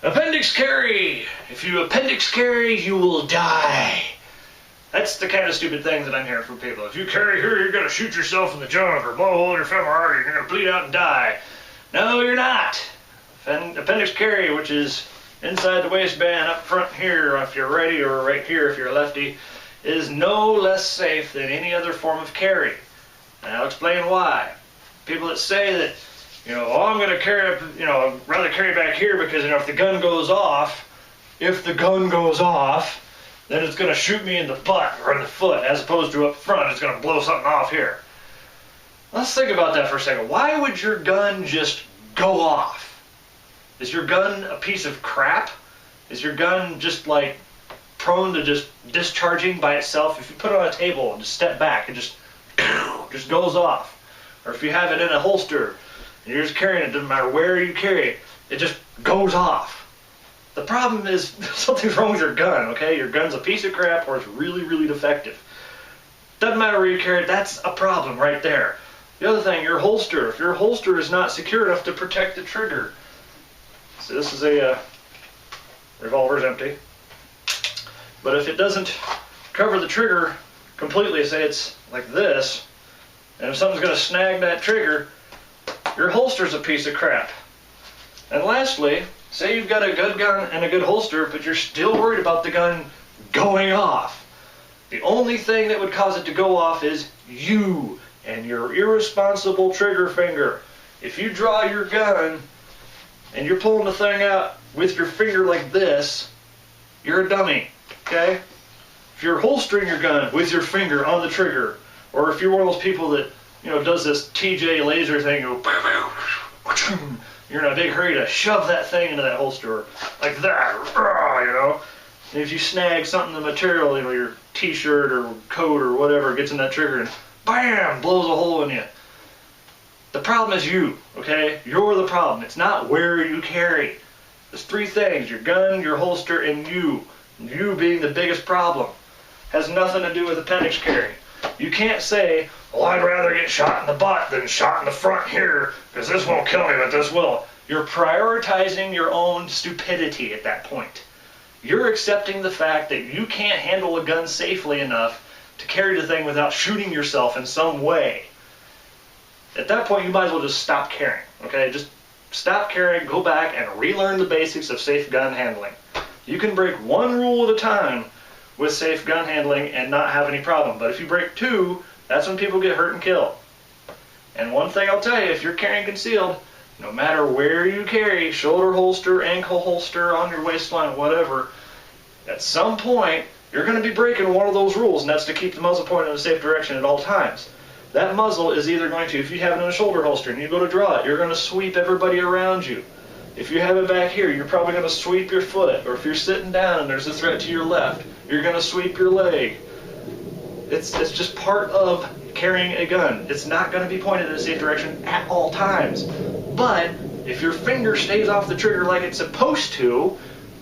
Appendix carry! If you appendix carry, you will die. That's the kind of stupid thing that I'm hearing from people. If you carry here, you're going to shoot yourself in the junk or blow a hole in your femoral artery. You're going to bleed out and die. No, you're not. Appendix carry, which is inside the waistband up front here if you're righty, or right here if you're lefty, is no less safe than any other form of carry. And I'll explain why. People that say that, oh, I'm going to carry up, I'd rather carry back here because, if the gun goes off, then it's going to shoot me in the butt or in the foot, as opposed to up front, it's going to blow something off here. Let's think about that for a second. Why would your gun just go off? Is your gun a piece of crap? Is your gun just like prone to just discharging by itself? If you put it on a table and just step back, it just goes off. Or if you have it in a holster and you're just carrying it, doesn't matter where you carry it, it just goes off. The problem is something's wrong with your gun, okay? Your gun's a piece of crap or it's really, really defective. Doesn't matter where you carry it, that's a problem right there. The other thing, your holster. If your holster is not secure enough to protect the trigger. So this is a revolver's empty. But if it doesn't cover the trigger completely, say it's like this, and if something's going to snag that trigger, your holster's a piece of crap. And lastly, say you've got a good gun and a good holster, but you're still worried about the gun going off. The only thing that would cause it to go off is you and your irresponsible trigger finger. If you draw your gun and you're pulling the thing out with your finger like this, you're a dummy, okay? If you're holstering your gun with your finger on the trigger, or if you're one of those people that, does this TJ laser thing, you're in a big hurry to shove that thing into that holster, like that, And if you snag something in the material, your t-shirt or coat or whatever gets in that trigger and bam, blows a hole in you. The problem is you, okay? You're the problem. It's not where you carry. There's three things: your gun, your holster, and you. You being the biggest problem. Has nothing to do with appendix carry. You can't say, well, I'd rather get shot in the butt than shot in the front here, because this won't kill me, but this will. You're prioritizing your own stupidity at that point. You're accepting the fact that you can't handle a gun safely enough to carry the thing without shooting yourself in some way. At that point, you might as well just stop carrying, okay? Just stop carrying, go back, and relearn the basics of safe gun handling. You can break one rule at a time with safe gun handling and not have any problem. But if you break two, that's when people get hurt and killed. And one thing I'll tell you, if you're carrying concealed, no matter where you carry, shoulder holster, ankle holster, on your waistline, whatever, at some point, you're going to be breaking one of those rules, and that's to keep the muzzle pointed in a safe direction at all times. That muzzle is either going to, if you have it in a shoulder holster and you go to draw it, you're going to sweep everybody around you. If you have it back here, you're probably going to sweep your foot. Or if you're sitting down and there's a threat to your left, you're going to sweep your leg. It's just part of carrying a gun. It's not going to be pointed in a safe direction at all times. But if your finger stays off the trigger like it's supposed to,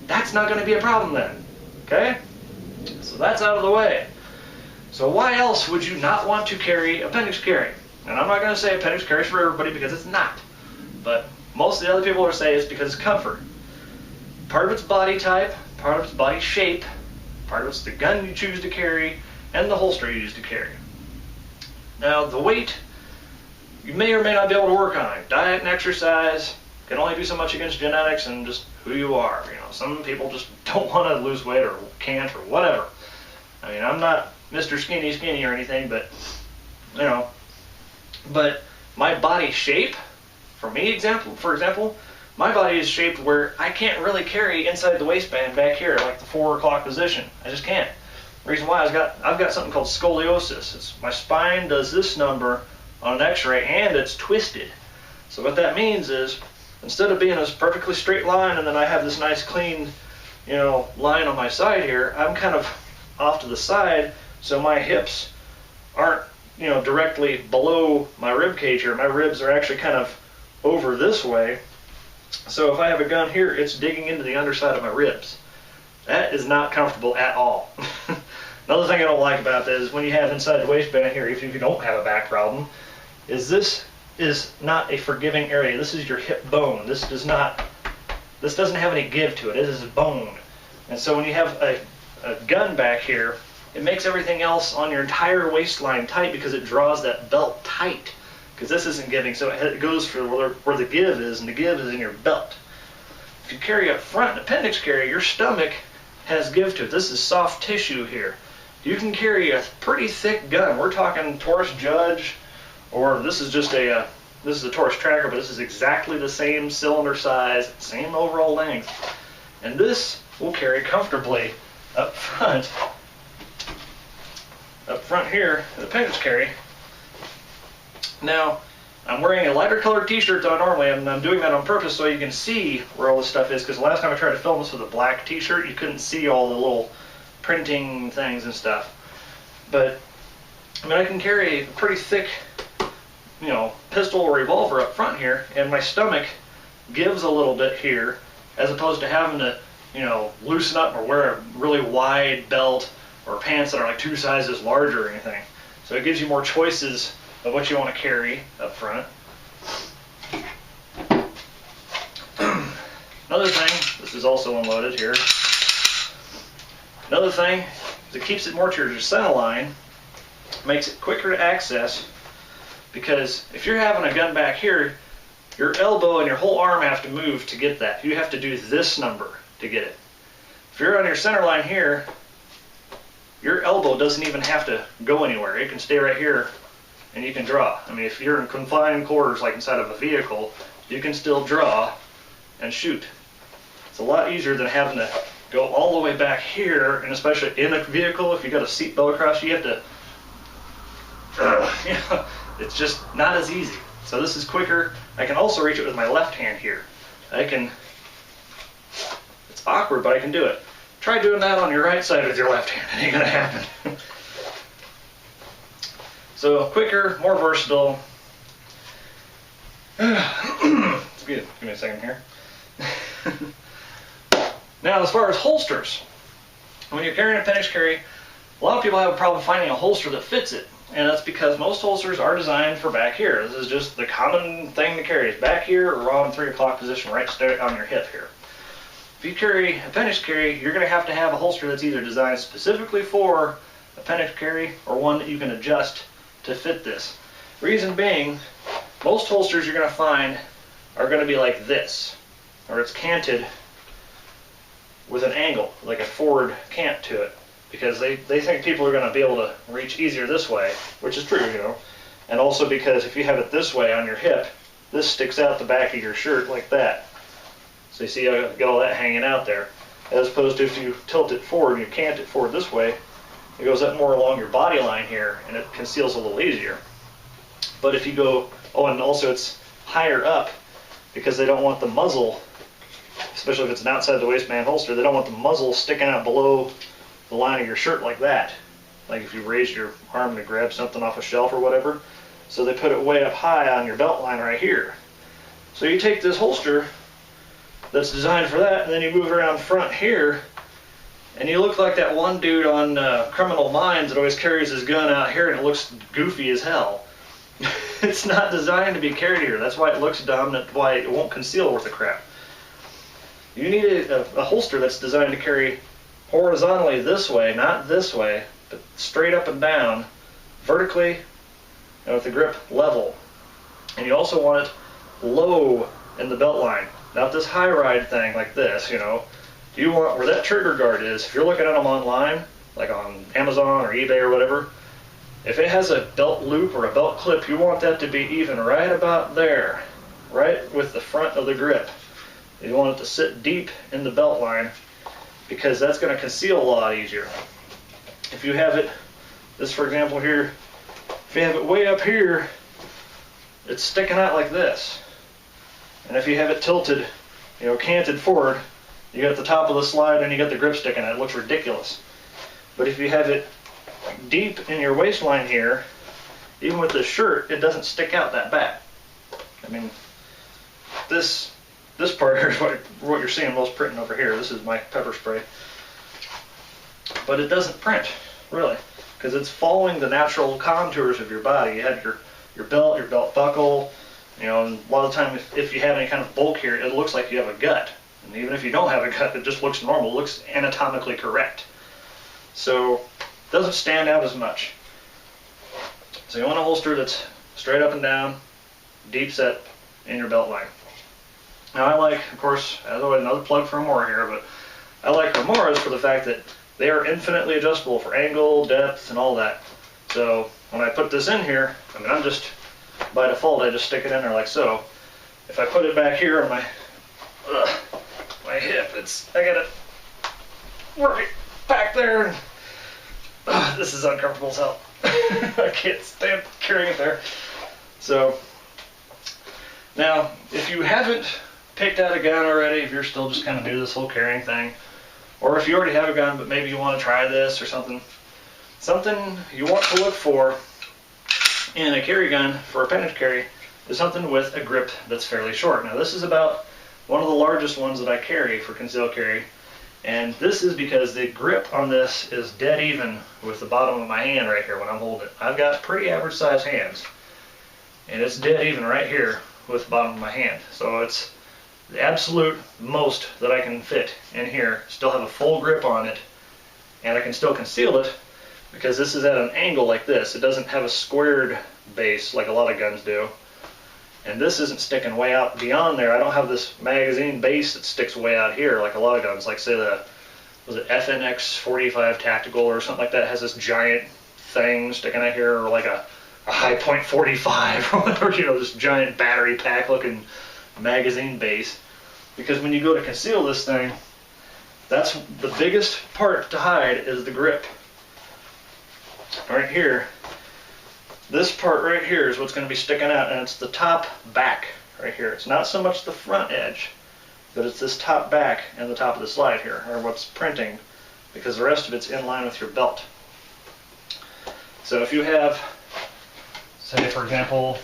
that's not going to be a problem then. Okay? So that's out of the way. So why else would you not want to carry appendix carry? And I'm not going to say appendix carry is for everybody, because it's not. But most of the other people are saying it's because it's comfort. Part of it's body type, part of it's body shape, part of it's the gun you choose to carry, and the holster you use to carry. Now, the weight, you may or may not be able to work on it. Diet and exercise can only do so much against genetics and just who you are. Some people just don't want to lose weight or can't or whatever. I mean, I'm not Mr. Skinny or anything, but, but my body shape, for example, my body is shaped where I can't really carry inside the waistband back here, like the 4 o'clock position. I just can't. The reason why I've got something called scoliosis. My spine does this number on an x-ray and it's twisted. So what that means is, instead of being a perfectly straight line and then I have this nice clean, line on my side here, I'm kind of off to the side, so my hips aren't, directly below my rib cage here. My ribs are actually kind of over this way. So if I have a gun here, it's digging into the underside of my ribs. That is not comfortable at all. Another thing I don't like about that is when you have inside the waistband here, if you don't have a back problem, is this is not a forgiving area. This is your hip bone. This This doesn't have any give to it. It is bone. And so when you have a gun back here, it makes everything else on your entire waistline tight because it draws that belt tight. Because this isn't giving, so it goes for where the give is, and the give is in your belt. If you carry up front, an appendix carry, your stomach has give to it. This is soft tissue here. You can carry a pretty thick gun. We're talking Taurus Judge, or this is just a this is a Taurus Tracker, but this is exactly the same cylinder size, same overall length, and this will carry comfortably up front. Up front here, the appendix carry. Now, I'm wearing a lighter colored t-shirt than I normally am, and I'm doing that on purpose so you can see where all this stuff is, because the last time I tried to film this with a black t-shirt, you couldn't see all the little printing things and stuff. But, I mean, I can carry a pretty thick, you know, pistol or revolver up front here, and my stomach gives a little bit here, as opposed to having to, you know, loosen up or wear a really wide belt or pants that are like 2 sizes larger or anything. So it gives you more choices of what you want to carry up front. Another thing, this is also unloaded here. Another thing is it keeps it more to your center line, makes it quicker to access, because if you're having a gun back here, your elbow and your whole arm have to move to get that. You have to do this number to get it. If you're on your center line here, your elbow doesn't even have to go anywhere. It can stay right here and you can draw. I mean, if you're in confined quarters like inside of a vehicle, you can still draw and shoot. It's a lot easier than having to go all the way back here, and especially in a vehicle, if you got a seat belt across, you have to, you know, it's just not as easy. So this is quicker. I can also reach it with my left hand here. It's awkward, but I can do it. Try doing that on your right side with your left hand. It ain't gonna happen. So quicker, more versatile. Give me a second here. Now, as far as holsters, when you're carrying an appendix carry, a lot of people have a problem finding a holster that fits it. And that's because most holsters are designed for back here. This is just the common thing to carry, is back here or on 3 o'clock position, right straight on your hip here. If you carry appendix carry, you're going to have a holster that's either designed specifically for appendix carry or one that you can adjust to fit this. Reason being, most holsters you're going to find are going to be like this, or it's canted with an angle, like a forward cant to it, because they think people are going to be able to reach easier this way, which is true, you know. And also because if you have it this way on your hip, this sticks out the back of your shirt like that. So you see I got all that hanging out there. As opposed to if you tilt it forward and you cant it forward this way, it goes up more along your body line here and it conceals a little easier. But if you go, oh, and also it's higher up because they don't want the muzzle, especially if it's an outside the waistband holster, they don't want the muzzle sticking out below the line of your shirt like that. Like if you raise your arm to grab something off a shelf or whatever. So they put it way up high on your belt line right here. So you take this holster that's designed for that, and then you move around front here, and you look like that one dude on Criminal Minds that always carries his gun out here and it looks goofy as hell. It's not designed to be carried here. That's why it looks dumb, that's why it won't conceal worth a crap. You need a holster that's designed to carry horizontally this way, not this way, but straight up and down, vertically, and with the grip level. And you also want it low in the belt line, not this high ride thing like this, you know. You want where that trigger guard is. If you're looking at them online, like on Amazon or eBay or whatever, if it has a belt loop or a belt clip, you want that to be even right about there, right with the front of the grip. You want it to sit deep in the belt line because that's going to conceal a lot easier. If you have it, this for example here, if you have it way up here, it's sticking out like this. And if you have it tilted, you know, canted forward, you got the top of the slide and you got the grip sticking out. It looks ridiculous. But if you have it deep in your waistline here, even with this shirt, it doesn't stick out that bad. I mean, this part here is what you're seeing most printing over here. This is my pepper spray. But it doesn't print, really, because it's following the natural contours of your body. You have your belt buckle, you know, and a lot of the time if you have any kind of bulk here, it looks like you have a gut. And even if you don't have a gun, it just looks normal, it looks anatomically correct. So it doesn't stand out as much. So you want a holster that's straight up and down, deep set in your belt line. Now I like, of course, as always, another plug for Remora here, but I like Remoras for the fact that they are infinitely adjustable for angle, depth, and all that. So when I put this in here, I mean, I'm just, by default, I just stick it in there like so. If I put it back here on my hip, I gotta work it back there. And, this is uncomfortable as hell. I can't stand carrying it there. So now, if you haven't picked out a gun already, if you're still just kind of new to this whole carrying thing, or if you already have a gun but maybe you want to try this or something you want to look for in a carry gun for appendix carry is something with a grip that's fairly short. Now this is about one of the largest ones that I carry for concealed carry, and this is because the grip on this is dead even with the bottom of my hand right here when I'm holding it. I've got pretty average sized hands, and it's dead even right here with the bottom of my hand. So it's the absolute most that I can fit in here, still have a full grip on it, and I can still conceal it because this is at an angle like this. It doesn't have a squared base like a lot of guns do. And this isn't sticking way out beyond there. I don't have this magazine base that sticks way out here like a lot of guns, like say was it FNX 45 Tactical or something like that. It has this giant thing sticking out here, or like a high point 45 or whatever, you know, this giant battery pack looking magazine base. Because when you go to conceal this thing, that's the biggest part to hide is the grip. Right here, this part right here is what's going to be sticking out, and it's the top back right here. It's not so much the front edge, but it's this top back and the top of the slide here, or what's printing, because the rest of it's in line with your belt. So if you have, say for example,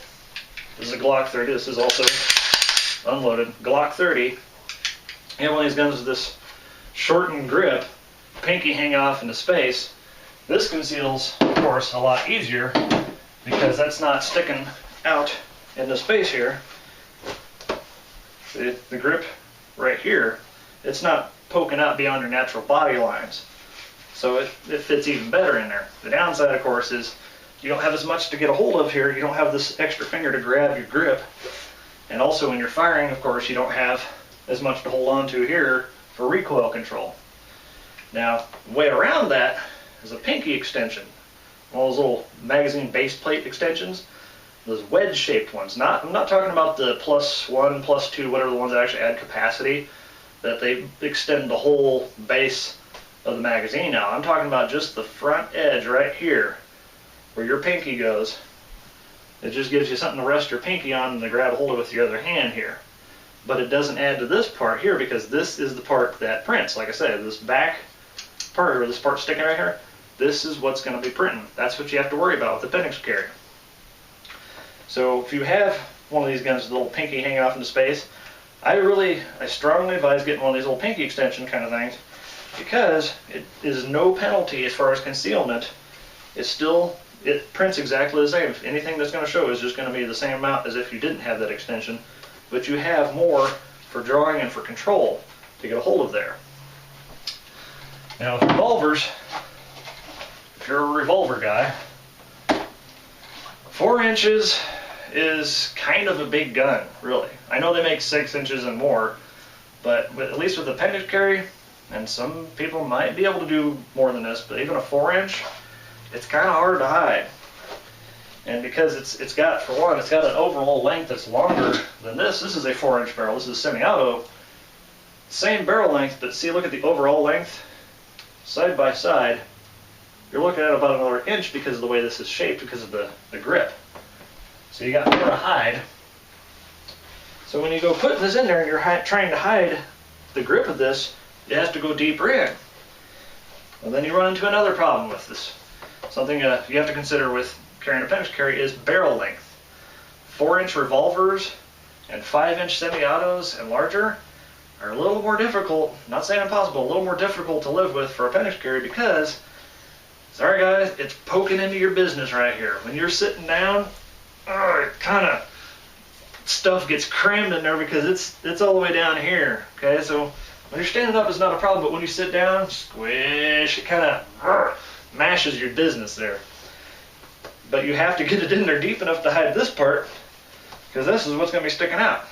this is a Glock 30, this is also unloaded, Glock 30, you have one of these guns with this shortened grip, pinky hanging off into space. This conceals, of course, a lot easier because that's not sticking out into space here. The grip right here, it's not poking out beyond your natural body lines. So it fits even better in there. The downside, of course, is you don't have as much to get a hold of here. You don't have this extra finger to grab your grip. And also when you're firing, of course, you don't have as much to hold on to here for recoil control. Now, the way around that is a pinky extension. One of those little magazine base plate extensions. Those wedge-shaped ones. I'm not talking about the +1, +2, whatever the ones that actually add capacity, that they extend the whole base of the magazine out. I'm talking about just the front edge right here, where your pinky goes. It just gives you something to rest your pinky on and to grab a hold of with your other hand here. But it doesn't add to this part here because this is the part that prints. Like I said, this back part, or this part sticking right here, this is what's going to be printing. That's what you have to worry about with the appendix carry. So if you have one of these guns with a little pinky hanging off into space, I strongly advise getting one of these little pinky extension kind of things, because it is no penalty as far as concealment. It prints exactly the same. If anything that's going to show is just going to be the same amount as if you didn't have that extension, but you have more for drawing and for control to get a hold of there. Now with revolvers, if you're a revolver guy, 4 inches is kind of a big gun, really. I know they make 6 inches and more, but at least with appendix carry, and some people might be able to do more than this, but even a 4-inch, it's kind of hard to hide. And because it's got, for one, it's got an overall length that's longer than this. This is a 4-inch barrel. This is a semi-auto. Same barrel length, but see, look at the overall length. Side by side, you're looking at about another inch because of the way this is shaped, because of the grip. So you got more to hide. So when you go putting this in there and you're trying to hide the grip of this, it has to go deeper in. And then you run into another problem with this. Something you have to consider with carrying appendix carry is barrel length. 4-inch revolvers and 5-inch semi-autos and larger are a little more difficult, not saying impossible, a little more difficult to live with for appendix carry because, sorry guys, it's poking into your business right here. When you're sitting down, it kind of stuff gets crammed in there because it's all the way down here. Okay, so when you're standing up, it's not a problem, but when you sit down, squish, it kind of mashes your business there. But you have to get it in there deep enough to hide this part, because this is what's going to be sticking out.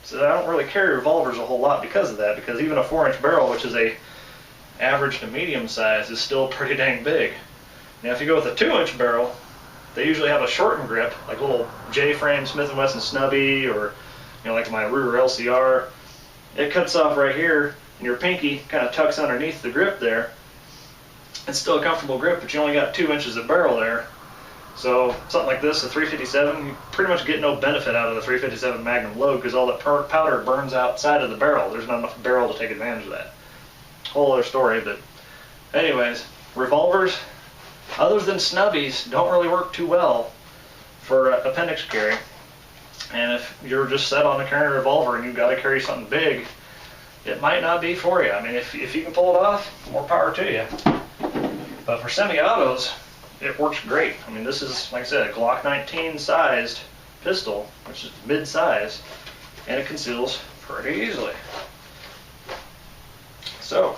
So I don't really carry revolvers a whole lot because of that, because even a 4-inch barrel, which is a average to medium size, is still pretty dang big. Now if you go with a 2-inch barrel, they usually have a shortened grip, like a little J-frame Smith & Wesson snubby, or like my Ruger LCR. It cuts off right here, and your pinky kind of tucks underneath the grip there. It's still a comfortable grip, but you only got 2 inches of barrel there. So something like this, a 357, you pretty much get no benefit out of the 357 Magnum load because all that powder burns outside of the barrel. There's not enough barrel to take advantage of that. Whole other story, but anyways, revolvers, other than snubbies, don't really work too well for appendix carry. And if you're just set on a carrying a revolver and you've got to carry something big, it might not be for you. I mean, if you can pull it off, more power to you. But for semi-autos, it works great. I mean, this is, like I said, a Glock 19 sized pistol, which is mid-size, and it conceals pretty easily. So,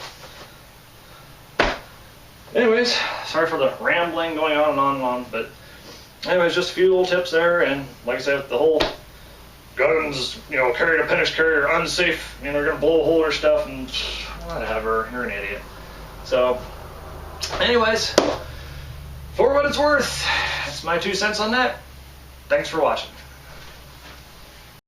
anyways, sorry for the rambling going on and on and on, but anyways, just a few little tips there, and like I said, the whole guns, carrying appendix carrier, unsafe, you're going to blow a hole in your stuff, and whatever, you're an idiot. So, anyways, for what it's worth, that's my 2 cents on that. Thanks for watching.